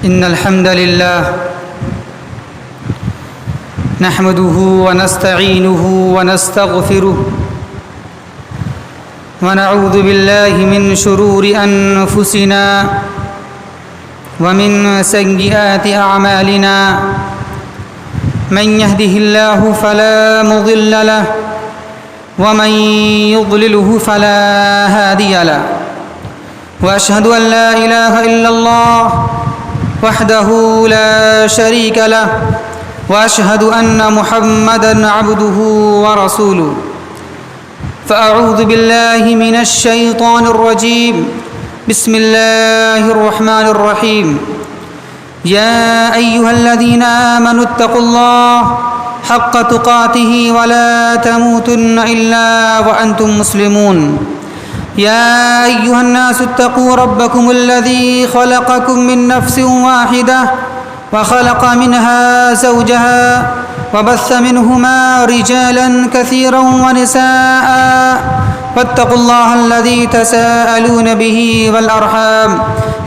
إن الحمد لله نحمده ونستعينه ونستغفره ونعوذ بالله من شرور أنفسنا ومن سيئات أعمالنا من يهده الله فلا مضل له ومن يضلله فلا هادي له وأشهد أن لا إله إلا الله وحده لا شريك له وأشهد أن محمدًا عبده ورسوله فأعوذ بالله من الشيطان الرجيم بسم الله الرحمن الرحيم يا أيها الذين آمنوا اتقوا الله حق تقاته ولا تموتن إلا وأنتم مسلمون يا أيها الناس اتقوا ربكم الذي خلقكم من نفس واحدة وخلق منها زوجها وبث منهما رجالا كثيرا ونساء واتقوا الله الذي تساءلون به والأرحام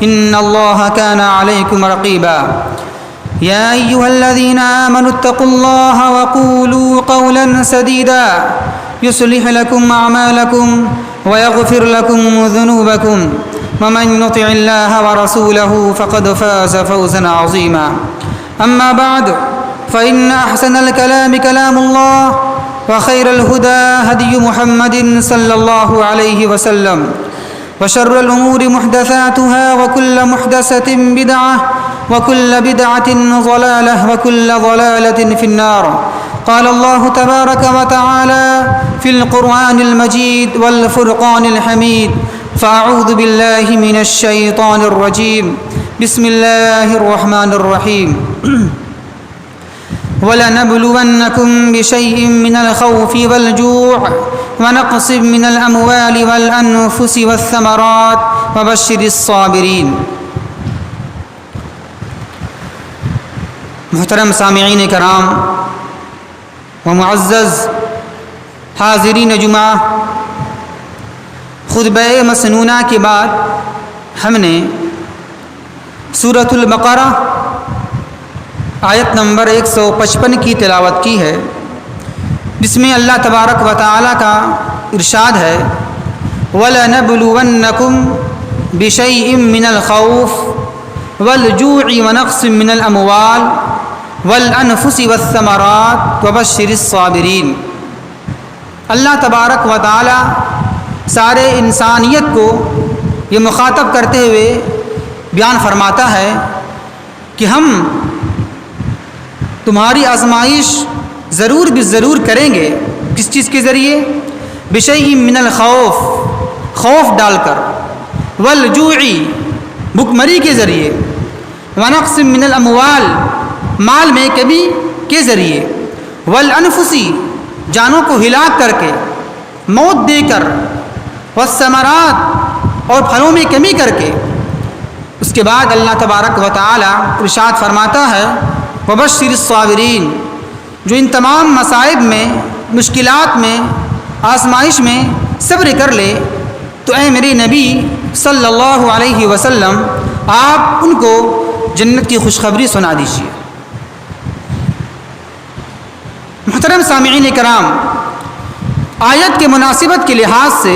إن الله كان عليكم رقيبا يا أيها الذين آمنوا اتقوا الله وقولوا قولا سديدا يصلح لكم أعمالكم ويغفر لكم ذنوبكم ومن يطع الله ورسوله فقد فاز فوزا عظيما أما بعد فإن أحسن الكلام كلام الله وخير الهدى هدي محمد صلى الله عليه وسلم وشر الأمور محدثاتها وكل محدثة بدعة وكل بدعة ضلالة وكل ضلالة في النار قال الله تبارك وتعالى في القرآن المجيد والفرقان الحميد فأعوذ بالله من الشيطان الرجيم بسم الله الرحمن الرحيم وَلَنَبْلُوَنَّكُمْ بِشَيْءٍ مِّنَ الْخَوْفِ وَالْجُوعِ وَنَقْصٍ مِّنَ الْأَمْوَالِ وَالْأَنفُسِ وَالثَّمَرَاتِ وَبَشِّرِ الصَّابِرِينَ۔ محترم سامعین کرام و معزز حاضرین جمعہ، خطبہ مسنونہ کے بعد ہم نے سورۃ البقرہ آیت نمبر 155 کی تلاوت کی ہے، جس میں اللہ تبارک و تعالیٰ کا ارشاد ہے وَلَنَبْلُوَنَّكُمْ بِشَيْءٍ مِّنَ الْخَوْفِ وَالْجُوعِ وَنَقْصٍ مِّنَ الْأَمْوَالِ وَالْأَنفُسِ وَالثَّمَرَاتِ وَبَشِّرِ الصَّابِرِينَ۔ اللہ تبارک و تعالیٰ سارے انسانیت کو یہ مخاطب کرتے ہوئے بیان فرماتا ہے کہ ہم تمہاری آزمائش ضرور ضرور کریں گے۔ کس چیز کے ذریعے؟ بشیء من الخوف، خوف ڈال کر، والجوع، بھوکمری کے ذریعے، ونقص من الاموال، مال میں کمی کے ذریعے، والانفس، جانوں کو ہلاک کر کے، موت دے کر، والثمرات، اور پھلوں میں کمی کر کے۔ اس کے بعد اللہ تبارک و تعالی ارشاد فرماتا ہے وبشر الصابرین، جو ان تمام مصائب میں، مشکلات میں، آزمائش میں صبر کر لے تو اے میرے نبی صلی اللہ علیہ وسلم آپ ان کو جنت کی خوشخبری سنا دیجیے۔ محترم سامعین کرام، آیت کے مناسبت کے لحاظ سے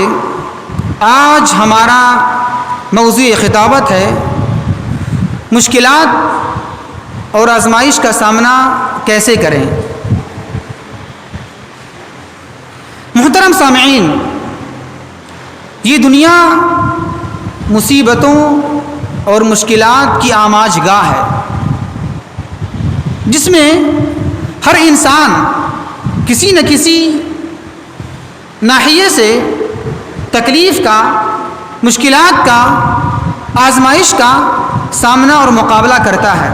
آج ہمارا موضوع خطابت ہے مشکلات اور آزمائش کا سامنا کیسے کریں۔ محترم سامعین، یہ دنیا مصیبتوں اور مشکلات کی آماج گاہ ہے، جس میں ہر انسان کسی نہ کسی ناحیے سے تکلیف کا، مشکلات کا، آزمائش کا سامنا اور مقابلہ کرتا ہے،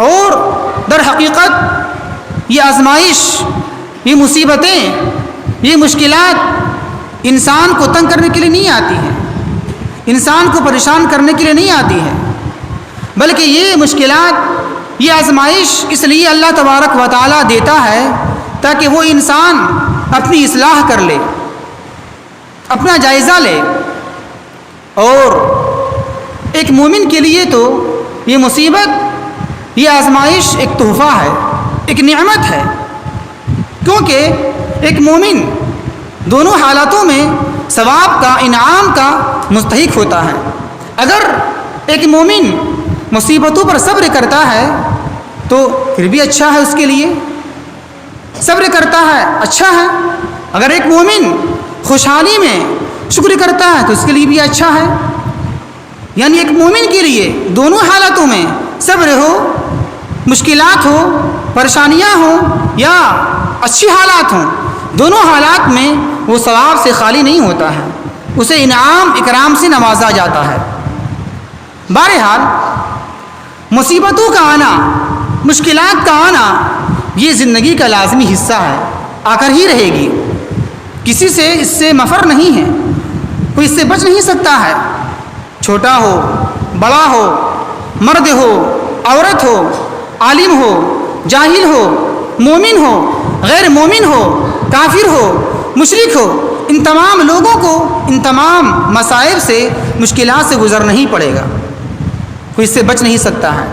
اور در حقیقت یہ آزمائش، یہ مصیبتیں، یہ مشکلات انسان کو تنگ کرنے کے لیے نہیں آتی ہیں، انسان کو پریشان کرنے کے لیے نہیں آتی ہیں، بلکہ یہ مشکلات، یہ آزمائش اس لیے اللہ تبارک و تعالیٰ دیتا ہے تاکہ وہ انسان اپنی اصلاح کر لے، اپنا جائزہ لے۔ اور ایک مومن کے لیے تو یہ مصیبت، یہ آزمائش ایک تحفہ ہے، ایک نعمت ہے، کیونکہ ایک مومن دونوں حالاتوں میں ثواب کا، انعام کا مستحق ہوتا ہے۔ اگر ایک مومن مصیبتوں پر صبر کرتا ہے تو پھر بھی اچھا ہے، اس کے لیے صبر کرتا ہے اچھا ہے۔ اگر ایک مومن خوشحالی میں شکر کرتا ہے تو اس کے لیے بھی اچھا ہے۔ یعنی ایک مومن کے لیے دونوں حالاتوں میں صبر ہو، مشکلات ہو، پریشانیاں ہوں یا اچھی حالات ہوں، دونوں حالات میں وہ ثواب سے خالی نہیں ہوتا ہے، اسے انعام اکرام سے نوازا جاتا ہے۔ بہرحال مصیبتوں کا آنا، مشکلات کا آنا یہ زندگی کا لازمی حصہ ہے، آ کر ہی رہے گی، کسی سے اس سے مفر نہیں ہے، کوئی اس سے بچ نہیں سکتا ہے، چھوٹا ہو، بڑا ہو، مرد ہو، عورت ہو، عالم ہو، جاہل ہو، مومن ہو، غیر مومن ہو، کافر ہو، مشرک ہو، ان تمام لوگوں کو ان تمام مصائب سے، مشکلات سے گزرنا ہی پڑے گا، کوئی اس سے بچ نہیں سکتا ہے۔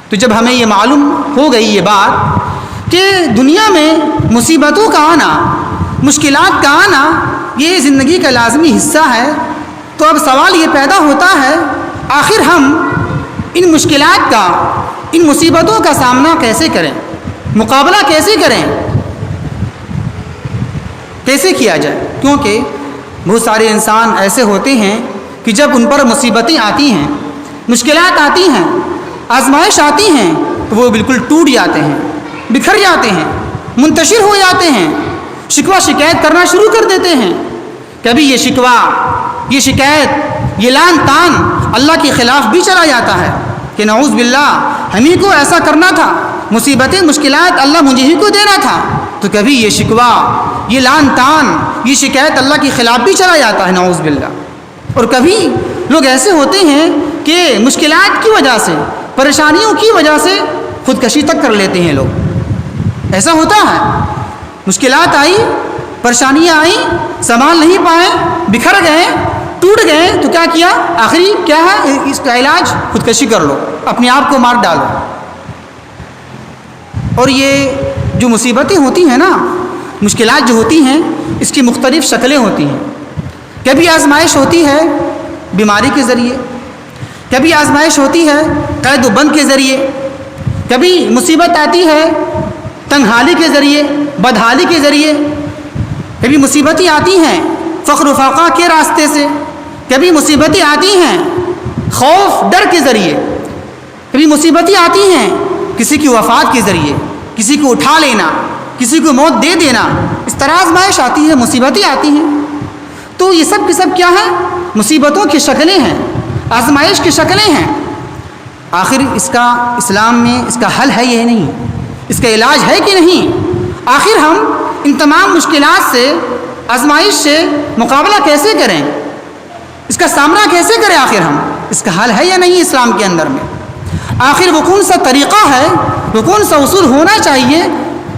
تو جب ہمیں یہ معلوم ہو گئی یہ بات کہ دنیا میں مصیبتوں کا آنا، مشکلات کا آنا یہ زندگی کا لازمی حصہ ہے، تو اب سوال یہ پیدا ہوتا ہے آخر ہم ان مشکلات کا، ان مصیبتوں کا سامنا کیسے کریں، مقابلہ کیسے کریں، کیسے کیا جائے؟ کیونکہ بہت سارے انسان ایسے ہوتے ہیں کہ جب ان پر مصیبتیں آتی ہیں، مشکلات آتی ہیں، آزمائش آتی ہیں تو وہ بالکل ٹوٹ جاتے ہیں، بکھر جاتے ہیں، منتشر ہو جاتے ہیں، شکوہ شکایت کرنا شروع کر دیتے ہیں۔ کبھی یہ شکوہ، یہ شکایت، یہ لعن طعن اللہ کے خلاف بھی چلا جاتا ہے کہ نعوذ باللہ ہمیں کو ایسا کرنا تھا، مصیبتیں مشکلات اللہ مجھے ہی کو دینا تھا۔ تو کبھی یہ شکوہ، یہ لعن طعن، یہ شکایت اللہ کے خلاف بھی چلا جاتا ہے نعوذ باللہ۔ اور کبھی لوگ ایسے ہوتے ہیں کہ مشکلات کی وجہ سے، پریشانیوں کی وجہ سے خودکشی تک کر لیتے ہیں لوگ، ایسا ہوتا ہے۔ مشکلات آئی، پریشانیاں آئیں، سنبھال نہیں پائے، بکھر گئے، ٹوٹ گئے، تو کیا کیا؟ آخری کیا ہے اس کا علاج؟ خودکشی کر لو، اپنے آپ کو مار ڈالو۔ اور یہ جو مصیبتیں ہوتی ہیں نا، مشکلات جو ہوتی ہیں، اس کی مختلف شکلیں ہوتی ہیں۔ کبھی آزمائش ہوتی ہے بیماری کے ذریعے، کبھی آزمائش ہوتی ہے قید و بند کے ذریعے، کبھی مصیبت آتی ہے تنگحالی کے ذریعے، بدحالی کے ذریعے، کبھی مصیبتیں آتی ہیں فقر و فاقہ کے راستے سے، کبھی مصیبتیں آتی ہیں خوف ڈر کے ذریعے، کبھی مصیبتیں آتی ہیں کسی کی وفات کے ذریعے، کسی کو اٹھا لینا، کسی کو موت دے دینا، اس طرح آزمائش آتی ہے، مصیبتیں آتی ہیں۔ تو یہ سب کی سب کیا ہے؟ مصیبتوں کی شکلیں ہیں، آزمائش کی شکلیں ہیں۔ آخر اس کا اسلام میں اس کا حل ہے یہ نہیں، اس کا علاج ہے کہ نہیں؟ آخر ہم ان تمام مشکلات سے، آزمائش سے مقابلہ کیسے کریں، اس کا سامنا کیسے کریں؟ آخر ہم اس کا حل ہے یا نہیں اسلام کے اندر میں؟ آخر وہ کون سا طریقہ ہے، وہ کون سا اصول ہونا چاہیے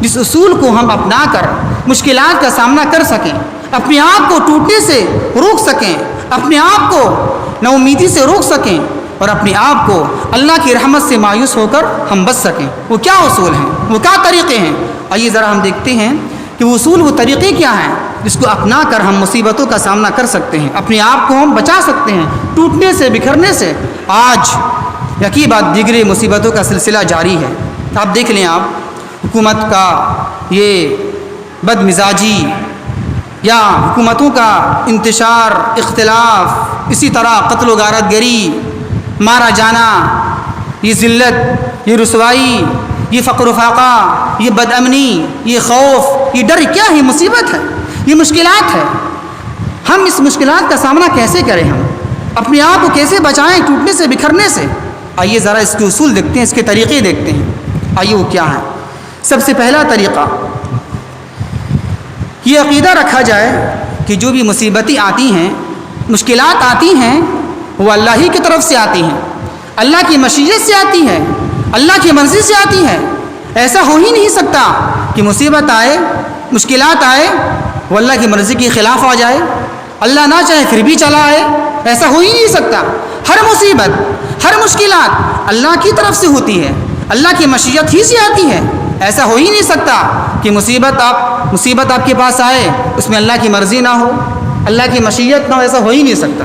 جس اصول کو ہم اپنا کر مشکلات کا سامنا کر سکیں، اپنے آپ کو ٹوٹنے سے روک سکیں، اپنے آپ کو نا امیدی سے روک سکیں، اور اپنے آپ کو اللہ کی رحمت سے مایوس ہو کر ہم بچ سکیں؟ وہ کیا اصول ہیں، وہ کیا طریقے ہیں؟ آئیے ذرا ہم دیکھتے ہیں کہ وہ اصول، وہ طریقے کیا ہیں جس کو اپنا کر ہم مصیبتوں کا سامنا کر سکتے ہیں، اپنے آپ کو ہم بچا سکتے ہیں ٹوٹنے سے، بکھرنے سے۔ آج یقین بات دیگر مصیبتوں کا سلسلہ جاری ہے۔ آپ دیکھ لیں، آپ حکومت کا یہ بد مزاجی یا حکومتوں کا انتشار، اختلاف، اسی طرح قتل و غارت گری، مارا جانا، یہ ذلت، یہ رسوائی، یہ فقر و فاقہ، یہ بد امنی، یہ خوف، یہ ڈر، کیا ہے؟ مصیبت ہے، یہ مشکلات ہے۔ ہم اس مشکلات کا سامنا کیسے کریں؟ ہم اپنے آپ کو کیسے بچائیں ٹوٹنے سے، بکھرنے سے؟ آئیے ذرا اس کے اصول دیکھتے ہیں، اس کے طریقے دیکھتے ہیں۔ آئیے وہ کیا ہے؟ سب سے پہلا طریقہ یہ عقیدہ رکھا جائے کہ جو بھی مصیبتیں آتی ہیں، مشکلات آتی ہیں، وہ اللہ ہی کی طرف سے آتی ہیں، اللہ کی مشیت سے آتی ہے، اللہ کی مرضی سے آتی ہے۔ ایسا ہو ہی نہیں سکتا کہ مصیبت آئے، مشکلات آئے، وہ اللہ کی مرضی کے خلاف آ جائے، اللہ نہ چاہے پھر بھی چلا آئے، ایسا ہو ہی نہیں سکتا۔ ہر مصیبت، ہر مشکلات اللہ کی طرف سے ہوتی ہے، اللہ کی مشیت ہی سے آتی ہے۔ ایسا ہو ہی نہیں سکتا کہ مصیبت آپ کے پاس آئے اس میں اللہ کی مرضی نہ ہو، اللہ کی مشیت نہ ہو، ایسا ہو ہی نہیں سکتا۔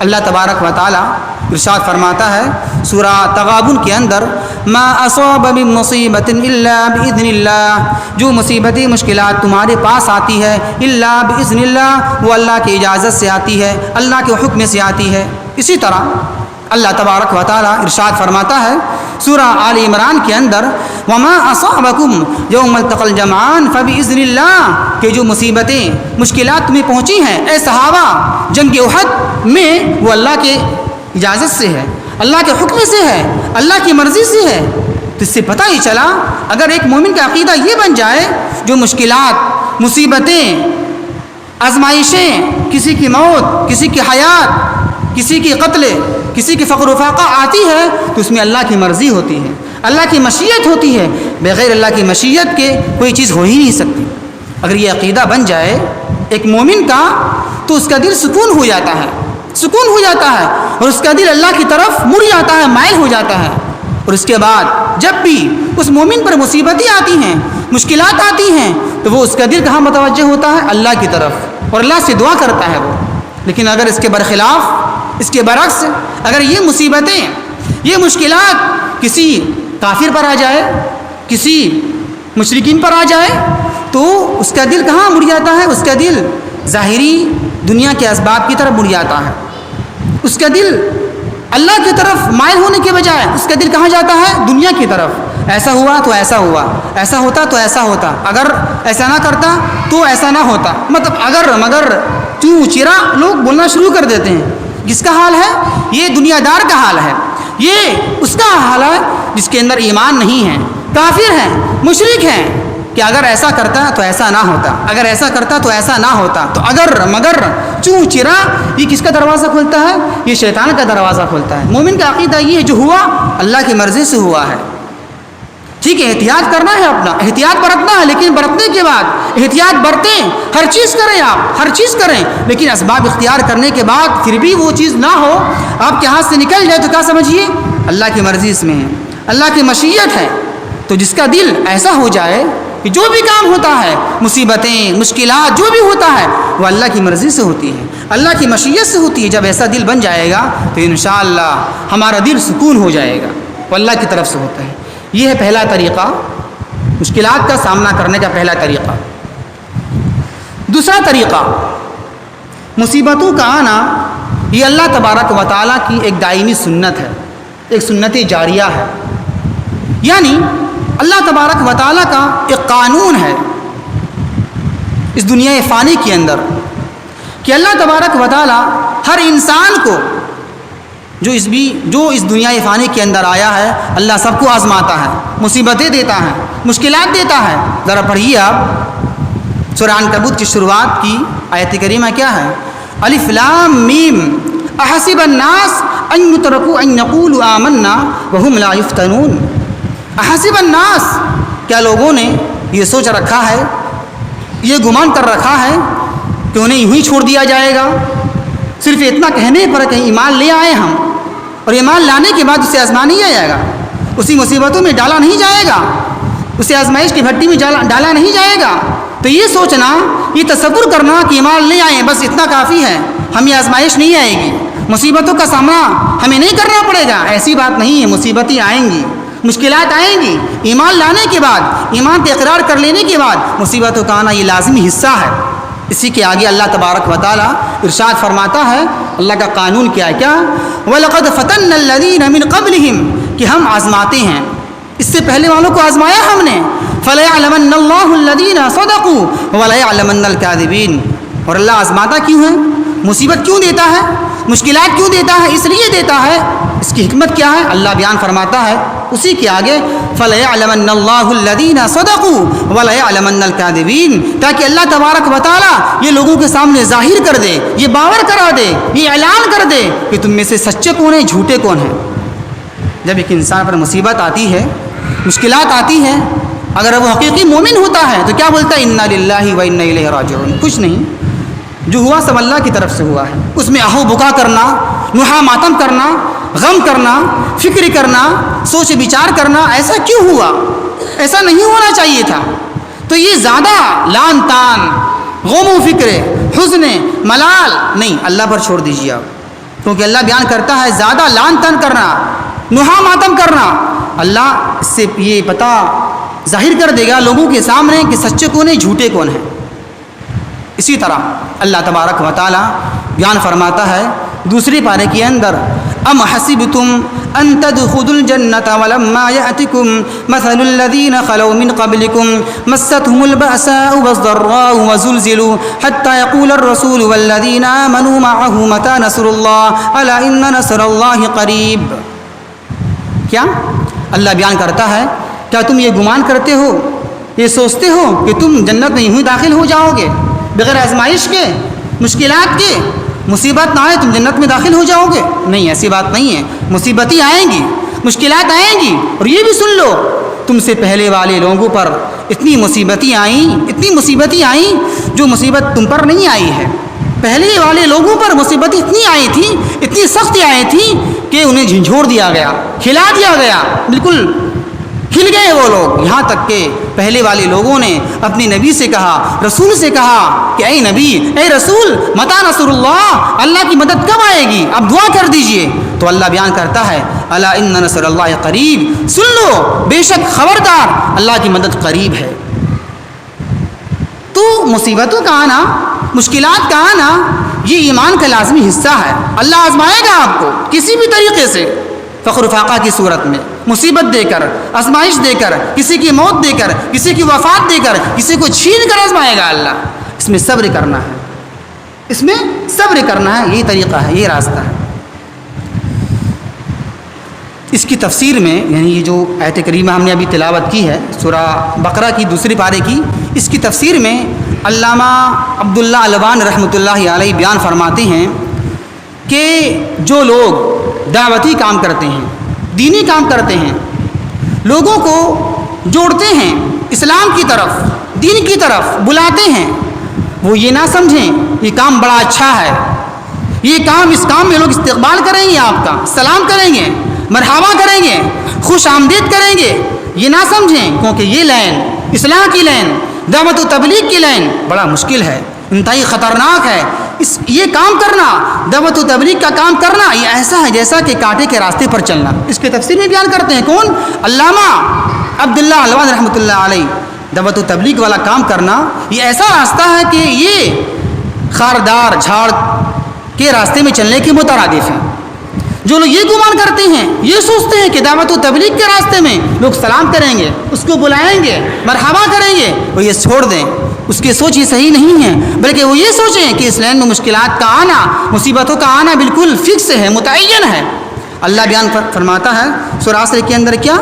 اللہ تبارک و تعالی ارشاد فرماتا ہے سورہ تغابن کے اندر، ما اصاب من مصیبت الا باذن اللہ، جو مصیبتیں مشکلات تمہارے پاس آتی ہے الا باذن اللہ، وہ اللہ کی اجازت سے آتی ہے، اللہ کے حکم سے آتی ہے۔ اسی طرح اللہ تبارک و تعالی ارشاد فرماتا ہے سورہ آل عمران کے اندر، وما اصابکم یوم التقى الجمعان فباذن اللہ، کہ جو مصیبتیں مشکلات تمہیں پہنچی ہیں اے صحابہ جنگ احد میں، وہ اللہ کے اجازت سے ہے، اللہ کے حکم سے ہے، اللہ کی مرضی سے ہے۔ تو اس سے پتہ ہی چلا اگر ایک مومن کا عقیدہ یہ بن جائے، جو مشکلات، مصیبتیں، آزمائشیں، کسی کی موت، کسی کی حیات، کسی کی قتل، کسی کی فقر و فاقہ آتی ہے، تو اس میں اللہ کی مرضی ہوتی ہے، اللہ کی مشیت ہوتی ہے، بغیر اللہ کی مشیت کے کوئی چیز ہو ہی نہیں سکتی۔ اگر یہ عقیدہ بن جائے ایک مومن کا، تو اس کا دل سکون ہو جاتا ہے، سکون ہو جاتا ہے، اور اس کا دل اللہ کی طرف مڑ جاتا ہے، مائل ہو جاتا ہے۔ اور اس کے بعد جب بھی اس مومن پر مصیبتیں آتی ہیں، مشکلات آتی ہیں، تو وہ اس کا دل کہاں متوجہ ہوتا ہے؟ اللہ کی طرف، اور اللہ سے دعا کرتا ہے وہ۔ لیکن اگر اس کے برخلاف، اس کے برعکس، اگر یہ مصیبتیں، یہ مشکلات کسی کافر پر آ جائے، کسی مشرکین پر آ جائے، تو اس کا دل کہاں مڑ جاتا ہے؟ اس کا دل ظاہری دنیا کے اسباب کی طرف مڑ جاتا ہے، اس کا دل اللہ کی طرف مائل ہونے کے بجائے اس کا دل کہاں جاتا ہے؟ دنیا کی طرف۔ ایسا ہوا تو ایسا ہوا، ایسا ہوتا تو ایسا ہوتا، اگر ایسا نہ کرتا تو ایسا نہ ہوتا، مطلب اگر مگر چوں چرا لوگ بولنا شروع کر دیتے ہیں۔ کس کا حال ہے؟ یہ دنیا دار کا حال ہے، یہ اس کا حال ہے جس کے اندر ایمان نہیں ہے، کافر ہیں، مشرک ہیں، کہ اگر ایسا کرتا تو ایسا نہ ہوتا، اگر ایسا کرتا تو ایسا نہ ہوتا، تو اگر مگر چوں چرا، یہ کس کا دروازہ کھولتا ہے؟ یہ شیطان کا دروازہ کھولتا ہے۔ مومن کا عقیدہ یہ ہے جو ہوا اللہ کی مرضی سے ہوا ہے۔ ٹھیک ہے، احتیاط کرنا ہے، اپنا احتیاط برتنا ہے، لیکن برتنے کے بعد احتیاط برتیں، ہر چیز کریں، آپ ہر چیز کریں، لیکن اسباب اختیار کرنے کے بعد پھر بھی وہ چیز نہ ہو، آپ کے ہاتھ سے نکل جائے، تو کیا سمجھیے؟ اللہ کی مرضی اس میں ہے، اللہ کی مشیت ہے۔ تو جس کا دل ایسا ہو جائے کہ جو بھی کام ہوتا ہے، مصیبتیں، مشکلات، جو بھی ہوتا ہے، وہ اللہ کی مرضی سے ہوتی ہے، اللہ کی مشیت سے ہوتی ہے، جب ایسا دل بن جائے گا تو انشاءاللہ ہمارا دل سکون ہو جائے گا، وہ اللہ کی طرف سے ہوتا ہے۔ یہ ہے پہلا طریقہ، مشکلات کا سامنا کرنے کا پہلا طریقہ۔ دوسرا طریقہ، مصیبتوں کا آنا یہ اللہ تبارک و تعالیٰ کی ایک دائمی سنت ہے، ایک سنت جاریہ ہے، یعنی اللہ تبارک و تعالیٰ کا ایک قانون ہے اس دنیا فانی کے اندر، کہ اللہ تبارک و تعالیٰ ہر انسان کو جو اس دنیا فانی کے اندر آیا ہے، اللہ سب کو آزماتا ہے، مصیبتیں دیتا ہے، مشکلات دیتا ہے۔ ذرا پڑھیے آپ سورہ عنکبوت کی شروعات کی آیت کریمہ کیا ہے؟ الف لام میم احسب الناس ان یترکوا ان یقولوا آمنا وهم لا یفتنون۔ احسب الناس، کیا لوگوں نے یہ سوچ رکھا ہے، یہ گمان کر رکھا ہے کہ انہیں یوں ہی چھوڑ دیا جائے گا؟ صرف اتنا کہنے پر کہیں ایمان لے آئے ہم، اور ایمان لانے کے بعد اسے آزما نہیں جائے گا، اسی مصیبتوں میں ڈالا نہیں جائے گا، اسے آزمائش کی بھٹی میں ڈالا نہیں جائے گا؟ تو یہ سوچنا، یہ تصور کرنا کہ ایمان لے آئیں بس اتنا کافی ہے، ہمیں آزمائش نہیں آئے گی، مصیبتوں کا سامنا ہمیں نہیں کرنا پڑے گا، ایسی بات نہیں ہے۔ مصیبتیں آئیں گی، مشکلات آئیں گی، ایمان لانے کے بعد، ایمان پہ اقرار کر لینے کے بعد مصیبتوں کا آنا یہ لازمی حصہ ہے۔ اسی کے آگے اللہ تبارک و تعالیٰ ارشاد فرماتا ہے، اللہ کا قانون کیا ہے؟ کیا؟ وَلَقَدْ فَتَنَّ الَّذِينَ مِنْ قَبْلِهِمْ، کہ ہم آزماتے ہیں، اس سے پہلے والوں کو آزمایا ہم نے۔ فَلَيَعْلَمَنَّ اللَّهُ الَّذِينَ صَدَقُوا وَلَيَعْلَمَنَّ الْكَاذِبِينَ۔ اور اللہ آزماتا کیوں ہے؟ مصیبت کیوں دیتا ہے؟ مشکلات کیوں دیتا ہے؟ اس لیے دیتا ہے، اس کی حکمت کیا ہے؟ اللہ بیان فرماتا ہے اسی کے آگے، فَلَيَعْلَمَنَّ اللَّهُ الَّذِينَ صَدَقُوا وَلَيَعْلَمَنَّ الْكَاذِبِينَ، تاکہ اللہ تبارک و تعالیٰ یہ لوگوں کے سامنے ظاہر کر دے، یہ باور کرا دے، یہ اعلان کر دے کہ تم میں سے سچے کون ہیں، جھوٹے کون ہیں۔ جب ایک انسان پر مصیبت آتی ہے، مشکلات آتی ہیں، اگر وہ حقیقی مومن ہوتا ہے تو کیا بولتا ہے؟ اِنَّا لِلَّهِ وَإِنَّا إِلَيْهِ رَاجِعُونَ۔ کچھ نہیں، جو ہوا سب اللہ کی طرف سے ہوا ہے. اس میں آہو بکا کرنا، نوحہ ماتم کرنا، غم کرنا، فکر کرنا، سوچ بچار کرنا، ایسا کیوں ہوا؟ ایسا نہیں ہونا چاہیے تھا. تو یہ زیادہ لان تان، غم و فکر، حزن، ملال نہیں، اللہ پر چھوڑ دیجیے آپ. کیونکہ اللہ بیان کرتا ہے زیادہ لان تان کرنا، نوحہ ماتم کرنا، اللہ اس سے یہ پتہ ظاہر کر دے گا لوگوں کے سامنے کہ سچے کون ہیں، جھوٹے کون ہیں. اسی طرح اللہ تبارک و تعالی بیان فرماتا ہے دوسری پارے کے اندر، ام حسبتم ان تدخلوا الجنة ولما يأتكم مثل الذين خلوا من قبلكم مستهم البأساء والضراء وزلزلوا حتى يقول الرسول والذين آمنوا معه متى نصر الله ألا إن نصر الله قريب. کیا اللہ بیان کرتا ہے کیا تم یہ گمان کرتے ہو، یہ سوچتے ہو کہ تم جنت میں یوں داخل ہو جاؤ گے بغیر آزمائش کے، مشکلات کے، مصیبت نہ آئے تم جنت میں داخل ہو جاؤ گے؟ نہیں، ایسی بات نہیں ہے. مصیبتیں آئیں گی، مشکلات آئیں گی. اور یہ بھی سن لو تم سے پہلے والے لوگوں پر اتنی مصیبتیں آئیں جو مصیبت تم پر نہیں آئی ہے. پہلے والے لوگوں پر مصیبتیں اتنی آئی تھیں، اتنی سختی آئی تھیں کہ انہیں جھنجھوڑ دیا گیا، کھلا دیا گیا، بالکل کھل گئے وہ لوگ. یہاں تک کہ پہلے والے لوگوں نے اپنے نبی سے کہا، رسول سے کہا کہ اے نبی، اے رسول، متى نصر اللہ، اللہ کی مدد کب آئے گی، آپ دعا کر دیجئے. تو اللہ بیان کرتا ہے الا ان نصر اللہ قریب، سن لو، بے شک خبردار اللہ کی مدد قریب ہے. تو مصیبتوں کا آنا، مشکلات کا آنا یہ ایمان کا لازمی حصہ ہے. اللہ آزمائے گا آپ کو کسی بھی طریقے سے، فخر فاقہ کی صورت میں، مصیبت دے کر، آزمائش دے کر، کسی کی موت دے کر، کسی کی وفات دے کر، کسی کو چھین کر آزمائے گا اللہ. اس میں صبر کرنا ہے، اس میں صبر کرنا ہے، یہی طریقہ ہے، یہ راستہ ہے. اس کی تفسیر میں، یعنی یہ جو آیت کریمہ ہم نے ابھی تلاوت کی ہے سورہ بقرہ کی دوسری پارے کی، اس کی تفسیر میں علامہ عبداللہ البان رحمۃ اللہ علیہ بیان فرماتے ہیں کہ جو لوگ دعوتی کام کرتے ہیں، دینی کام کرتے ہیں، لوگوں کو جوڑتے ہیں اسلام کی طرف، دین کی طرف بلاتے ہیں، وہ یہ نہ سمجھیں یہ کام بڑا اچھا ہے، یہ کام، اس کام میں لوگ استقبال کریں گے، آپ کا سلام کریں گے، مرحبا کریں گے، خوش آمدید کریں گے، یہ نہ سمجھیں. کیونکہ یہ لائن، اصلاح کی لائن، دعوت و تبلیغ کی لائن بڑا مشکل ہے، انتہائی خطرناک ہے. یہ کام کرنا، دعوت و تبلیغ کا کام کرنا، یہ ایسا ہے جیسا کہ کانٹے کے راستے پر چلنا. اس کے تفسیر میں بیان کرتے ہیں کون؟ علامہ عبداللہ البان رحمۃ اللہ علیہ. دعوت و تبلیغ والا کام کرنا یہ ایسا راستہ ہے کہ یہ خاردار جھاڑ کے راستے میں چلنے کے مترادف ہیں. جو لوگ یہ گمان کرتے ہیں، یہ سوچتے ہیں کہ دعوت و تبلیغ کے راستے میں لوگ سلام کریں گے، اس کو بلائیں گے، مرحبا کریں گے، وہ یہ چھوڑ دیں. اس کی سوچ یہ صحیح نہیں ہے، بلکہ وہ یہ سوچیں کہ اس لائن میں مشکلات کا آنا، مصیبتوں کا آنا بالکل فکس ہے، متعین ہے. اللہ بیان فرماتا ہے سورہ عصر کے اندر کیا؟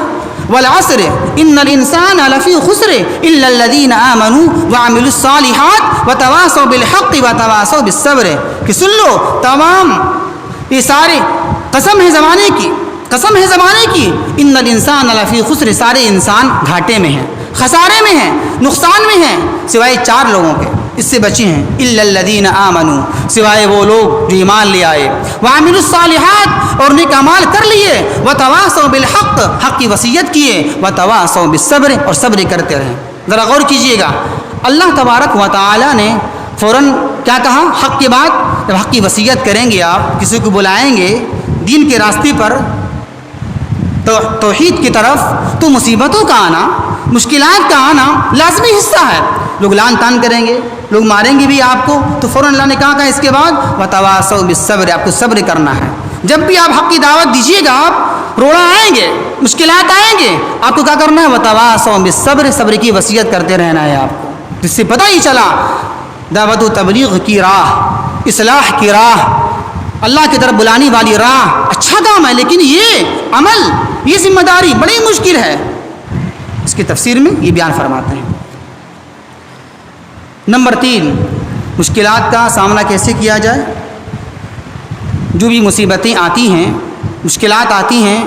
والعصر ان الانسان لفی خسر الا الذین آمنوا وعملوا الصالحات وتواصوا بالحق وتواصوا بالصبر. کہ سن لو، تمام یہ سارے قسم ہے زمانے کی، قسم ہے زمانے کی، ان الانسان لفی خسر، سارے انسان گھاٹے میں ہیں، خسارے میں ہیں، نقصان میں ہیں، سوائے 4 لوگوں کے، اس سے بچے ہیں. الا الذین آمنوا، سوائے وہ لوگ جو ایمان لے آئے، وعملوا الصالحات، اور نیک اعمال کر لیے، وتواصوا بالحق، حق کی وصیت کیے، وتواصوا بالصبر، اور صبر کرتے رہے. ذرا غور کیجئے گا، اللہ تبارک و تعالی نے فوراً کیا کہا؟ حق کے بعد جب حق کی وصیت کریں گے، آپ کسی کو بلائیں گے دین کے راستے پر، توحید کی طرف، تو مصیبتوں کا آنا، مشکلات کا آنا لازمی حصہ ہے. لوگ لان تان کریں گے، لوگ ماریں گے بھی آپ کو، تو فوراً اللہ نے کہا اس کے بعد وتواصوا بالصبر، آپ کو صبر کرنا ہے. جب بھی آپ حق کی دعوت دیجیے گا، آپ روڑا آئیں گے، مشکلات آئیں گے، آپ کو کیا کرنا ہے؟ وتواصوا بالصبر، صبر کی وصیت کرتے رہنا ہے آپ کو. جس سے پتہ ہی چلا دعوت و تبلیغ کی راہ، اصلاح کی راہ، اللہ کی طرف بلانے والی راہ اچھا کام ہے، لیکن یہ عمل، یہ ذمہ داری بڑی مشکل ہے. اس کی تفسیر میں یہ بیان فرماتے ہیں. نمبر 3، مشکلات کا سامنا کیسے کیا جائے. جو بھی مصیبتیں آتی ہیں، مشکلات آتی ہیں،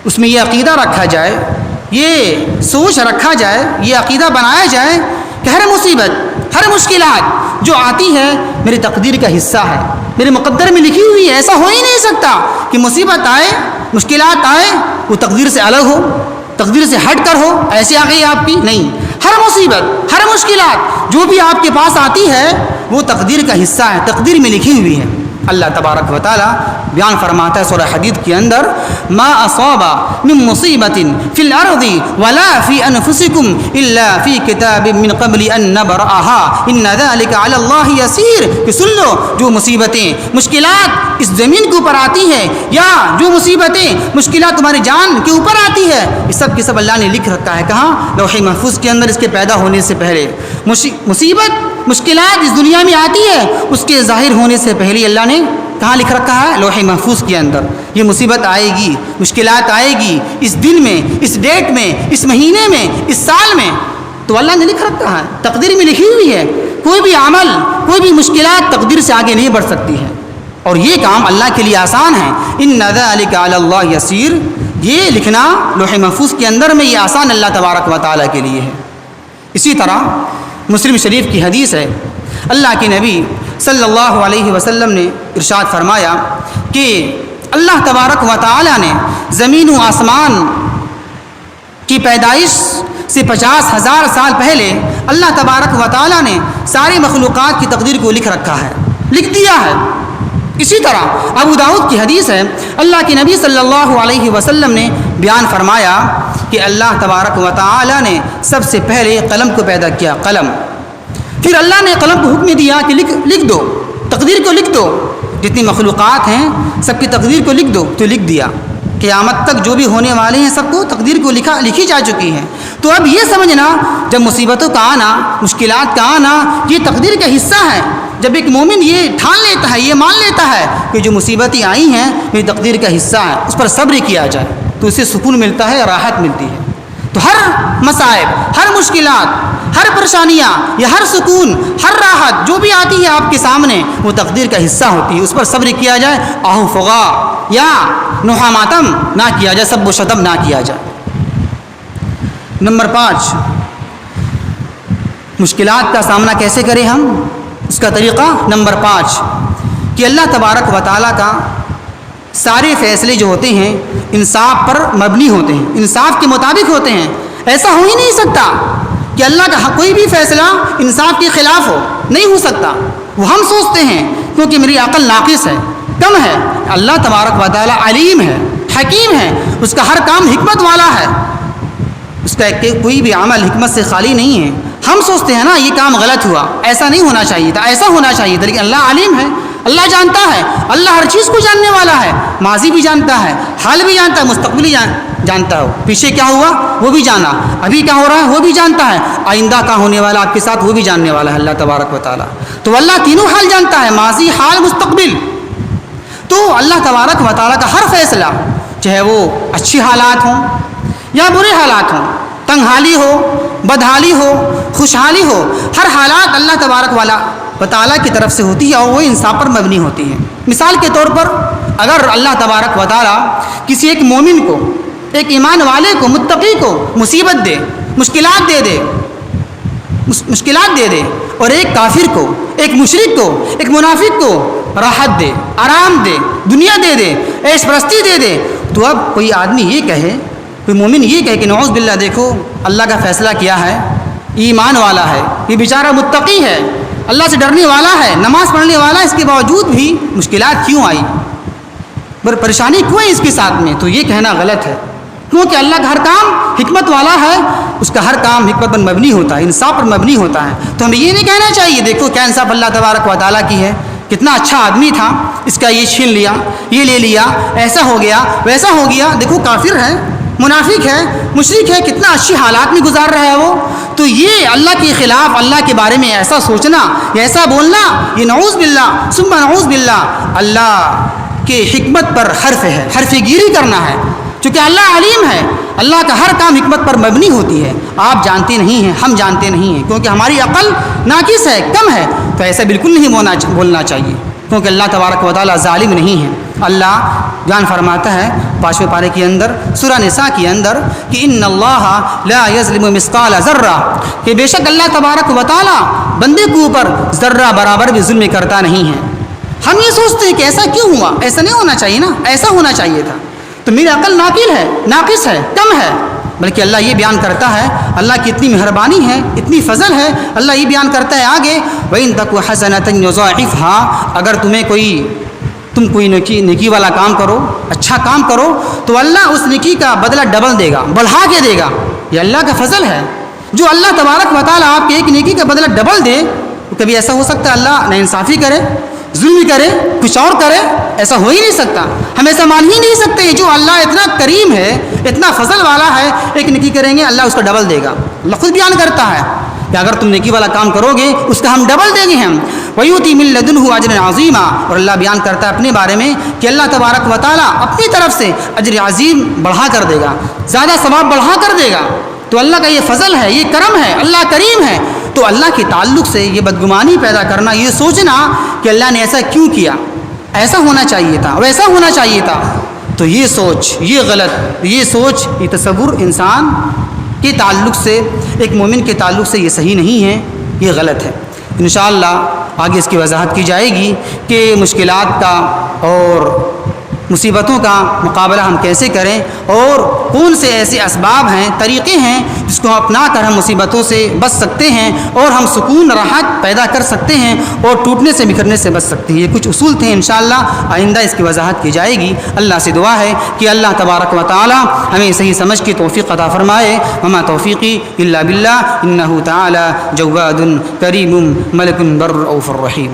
اس میں یہ عقیدہ رکھا جائے، یہ سوچ رکھا جائے، یہ عقیدہ بنایا جائے کہ ہر مصیبت، ہر مشکلات جو آتی ہے میری تقدیر کا حصہ ہے، میرے مقدر میں لکھی ہوئی ہے. ایسا ہو ہی نہیں سکتا کہ مصیبت آئے، مشکلات آئے، وہ تقدیر سے الگ ہو، تقدیر سے ہٹ کر ہو، ایسے آ گئی آپ کی. نہیں، ہر مصیبت، ہر مشکلات جو بھی آپ کے پاس آتی ہے وہ تقدیر کا حصہ ہے، تقدیر میں لکھی ہوئی ہے. اللہ تبارک و تعالی بیان فرماتا ہے سورہ حدید کے اندر، ما اصاب من مصیبت فی الارض ولا فی انفسکم الا فی کتاب من قبل ان نبرأها ان ذلک علی اللہ یسیر. کہ سن لو، جو مصیبتیں، مشکلات اس زمین کے اوپر آتی ہیں، یا جو مصیبتیں، مشکلات تمہاری جان کے اوپر آتی ہے، یہ سب کے سب اللہ نے لکھ رکھا ہے. کہاں؟ لوح محفوظ کے اندر، اس کے پیدا ہونے سے پہلے. مصیبت، مشکلات اس دنیا میں آتی ہے، اس کے ظاہر ہونے سے پہلے اللہ نے کہاں لکھ رکھا ہے؟ لوح محفوظ کے اندر. یہ مصیبت آئے گی، مشکلات آئے گی اس دن میں، اس ڈیٹ میں، اس مہینے میں، اس سال میں، تو اللہ نے لکھ رکھا ہے، تقدیر میں لکھی ہوئی ہے. کوئی بھی عمل، کوئی بھی مشکلات تقدیر سے آگے نہیں بڑھ سکتی ہے، اور یہ کام اللہ کے لیے آسان ہے. ان ذلک علی اللہ یسیر، یہ لکھنا لوح محفوظ کے اندر میں، یہ آسان اللہ تبارک و تعالیٰ کے لیے ہے. اسی طرح مسلم شریف کی حدیث ہے، اللہ کے نبی صلی اللہ علیہ وسلم نے ارشاد فرمایا کہ اللہ تبارک و تعالیٰ نے زمین و آسمان کی پیدائش سے 50,000 سال پہلے اللہ تبارک و تعالیٰ نے ساری مخلوقات کی تقدیر کو لکھ رکھا ہے، لکھ دیا ہے. اسی طرح ابو داؤد کی حدیث ہے، اللہ کے نبی صلی اللہ علیہ وسلم نے بیان فرمایا کہ اللہ تبارک و تعالیٰ نے سب سے پہلے قلم کو پیدا کیا، قلم. پھر اللہ نے قلم کو حکم دیا کہ لکھ دو، تقدیر کو لکھ دو، جتنی مخلوقات ہیں سب کی تقدیر کو لکھ دو. تو لکھ دیا. قیامت تک جو بھی ہونے والے ہیں سب کو تقدیر کو لکھی جا چکی ہے. تو اب یہ سمجھنا، جب مصیبتوں کا آنا، مشکلات کا آنا، یہ تقدیر کا حصہ ہے. جب ایک مومن یہ ٹھان لیتا ہے، یہ مان لیتا ہے کہ جو مصیبتیں آئی ہیں میری تقدیر کا حصہ ہے، اس پر صبر کیا جائے تو اسے سکون ملتا ہے، راحت ملتی ہے. تو ہر مصائب، ہر مشکلات، ہر پریشانیاں یا ہر سکون، ہر راحت جو بھی آتی ہے آپ کے سامنے وہ تقدیر کا حصہ ہوتی ہے. اس پر صبر کیا جائے، آہو فغا یا نوحہ ماتم نہ کیا جائے، سب و شتم نہ کیا جائے. نمبر 5، مشکلات کا سامنا کیسے کریں ہم، اس کا طریقہ. نمبر 5 کہ اللہ تبارک و تعالیٰ کا سارے فیصلے جو ہوتے ہیں انصاف پر مبنی ہوتے ہیں، انصاف کے مطابق ہوتے ہیں. ایسا ہو ہی نہیں سکتا کہ اللہ کا کوئی بھی فیصلہ انصاف کے خلاف ہو، نہیں ہو سکتا. وہ ہم سوچتے ہیں کیونکہ میری عقل ناقص ہے، کم ہے. اللہ تبارک و تعالیٰ علیم ہے، حکیم ہے، اس کا ہر کام حکمت والا ہے، اس کا کوئی بھی عمل حکمت سے خالی نہیں ہے. ہم سوچتے ہیں نا یہ کام غلط ہوا، ایسا نہیں ہونا چاہیے تھا، ایسا ہونا چاہیے تھا، لیکن اللہ علیم ہے، اللہ جانتا ہے. اللہ ہر چیز کو جاننے والا ہے، ماضی بھی جانتا ہے، حال بھی جانتا ہے، مستقبل بھی جانتا ہے. پیچھے کیا ہوا وہ بھی جانا، ابھی کیا ہو رہا ہے وہ بھی جانتا ہے، آئندہ کیا ہونے والا آپ کے ساتھ وہ بھی جاننے والا ہے اللہ تبارک و تعالیٰ. تو اللہ تینوں حال جانتا ہے، ماضی، حال، مستقبل. تو اللہ تبارک و تعالیٰ کا ہر فیصلہ، چاہے وہ اچھی حالات ہوں یا برے حالات ہوں، تنگ حالی ہو، بدحالی ہو، خوشحالی ہو، ہر حالات اللہ تبارک و تعالیٰ کی طرف سے ہوتی ہے اور وہ انصاف پر مبنی ہوتی ہے. مثال کے طور پر اگر اللہ تبارک و تعالیٰ کسی ایک مومن کو، ایک ایمان والے کو، متقی کو مصیبت دے، مشکلات دے دے اور ایک کافر کو، ایک مشرک کو، ایک منافق کو راحت دے، آرام دے، دنیا دے دے، عیش پرستی دے دے، تو اب کوئی آدمی یہ کہے، کوئی مومن یہ کہے کہ نعوذ باللہ دیکھو اللہ کا فیصلہ کیا ہے، ایمان والا ہے، یہ بیچارہ متقی ہے، اللہ سے ڈرنے والا ہے، نماز پڑھنے والا ہے، اس کے باوجود بھی مشکلات کیوں آئی، پریشانی کیوں ہے اس کے ساتھ میں. تو یہ کہنا غلط ہے، کیونکہ اللہ کا ہر کام حکمت والا ہے، اس کا ہر کام حکمت پر مبنی ہوتا ہے، انصاف پر مبنی ہوتا ہے. تو ہمیں یہ نہیں کہنا چاہیے دیکھو کیا انصاف اللہ تبارک و تعالیٰ کی ہے، کتنا اچھا آدمی تھا، اس کا یہ چھین لیا، یہ لے لیا، ایسا ہو گیا، ویسا ہو گیا، دیکھو کافر ہے، منافق ہے، مشرک ہے، کتنا اچھی حالات میں گزار رہا ہے وہ. تو یہ اللہ کے خلاف، اللہ کے بارے میں ایسا سوچنا یا ایسا بولنا، یہ نعوذ باللہ ثم نعوذ باللہ اللہ کے حکمت پر حرف ہے، حرف گیری کرنا ہے. چونکہ اللہ علیم ہے، اللہ کا ہر کام حکمت پر مبنی ہوتی ہے. آپ جانتے نہیں ہیں، ہم جانتے نہیں ہیں، کیونکہ ہماری عقل ناقص ہے، کم ہے. تو ایسا بالکل نہیں بولنا چاہیے، کیونکہ اللہ تبارک و تعالیٰ ظالم نہیں ہے. اللہ بیان فرماتا ہے 5ویں پارے کے اندر سورہ نساء کے اندر کہ ان اللہ لا یظلم مثقال ذرہ، کہ بے شک اللہ تبارک و تعالی بندے کے اوپر ذرہ برابر بھی ظلم کرتا نہیں ہے۔ ہم یہ سوچتے ہیں کہ ایسا کیوں ہوا، ایسا نہیں ہونا چاہیے نا، ایسا ہونا چاہیے تھا، تو میری عقل ناقص ہے، کم ہے، بلکہ اللہ یہ بیان کرتا ہے، اللہ کی اتنی مہربانی ہے، اتنی فضل ہے، اللہ یہ بیان کرتا ہے آگے وَإِن تَكُ حَسَنَةً يُضَاعِفْهَا، اگر تم کوئی نیکی والا کام کرو، اچھا کام کرو، تو اللہ اس نیکی کا بدلہ ڈبل دے گا، بڑھا کے دے گا۔ یہ اللہ کا فضل ہے، جو اللہ تبارک و تعالیٰ آپ کے ایک نیکی کا بدلہ ڈبل دے۔ کبھی ایسا ہو سکتا ہے اللہ نا انصافی کرے، ظلم کرے، کچھ اور کرے؟ ایسا ہو ہی نہیں سکتا، ہم ایسا مان ہی نہیں سکتے۔ جو اللہ اتنا کریم ہے، اتنا فضل والا ہے، ایک نیکی کریں گے اللہ اس کا ڈبل دے گا۔ اللہ خود بیان کرتا ہے کہ اگر تم نیکی والا کام کرو گے اس کا ہم ڈبل دیں گے ہم۔ وَيُؤْتِي مِن لَّدُنْهُ أَجْرًا عَظِيمًا، اور اللہ بیان کرتا ہے اپنے بارے میں کہ اللہ تبارک و تعالیٰ اپنی طرف سے اجر عظیم بڑھا کر دے گا، زیادہ ثواب بڑھا کر دے گا۔ تو اللہ کا یہ فضل ہے، یہ کرم ہے، اللہ کریم ہے۔ تو اللہ کے تعلق سے یہ بدگمانی پیدا کرنا، یہ سوچنا کہ اللہ نے ایسا کیوں کیا، ایسا ہونا چاہیے تھا، ویسا ہونا چاہیے تھا، تو یہ سوچ، یہ سوچ، یہ تصور انسان کے تعلق سے، ایک مومن کے تعلق سے یہ صحیح نہیں ہے، یہ غلط ہے۔ انشاءاللہ آگے اس کی وضاحت کی جائے گی کہ مشکلات کا اور مصیبتوں کا مقابلہ ہم کیسے کریں، اور کون سے ایسے اسباب ہیں، طریقے ہیں جس کو اپنا کر ہم مصیبتوں سے بچ سکتے ہیں اور ہم سکون راحت پیدا کر سکتے ہیں اور ٹوٹنے سے بکھرنے سے بچ سکتے ہیں۔ یہ کچھ اصول تھے، انشاءاللہ آئندہ اس کی وضاحت کی جائے گی۔ اللہ سے دعا ہے کہ اللہ تبارک و تعالی ہمیں صحیح سمجھ کی توفیق عطا فرمائے۔ وما توفیقی الا باللہ، انہ تعالی جواد کریم ملک بر رؤوف الرحیم۔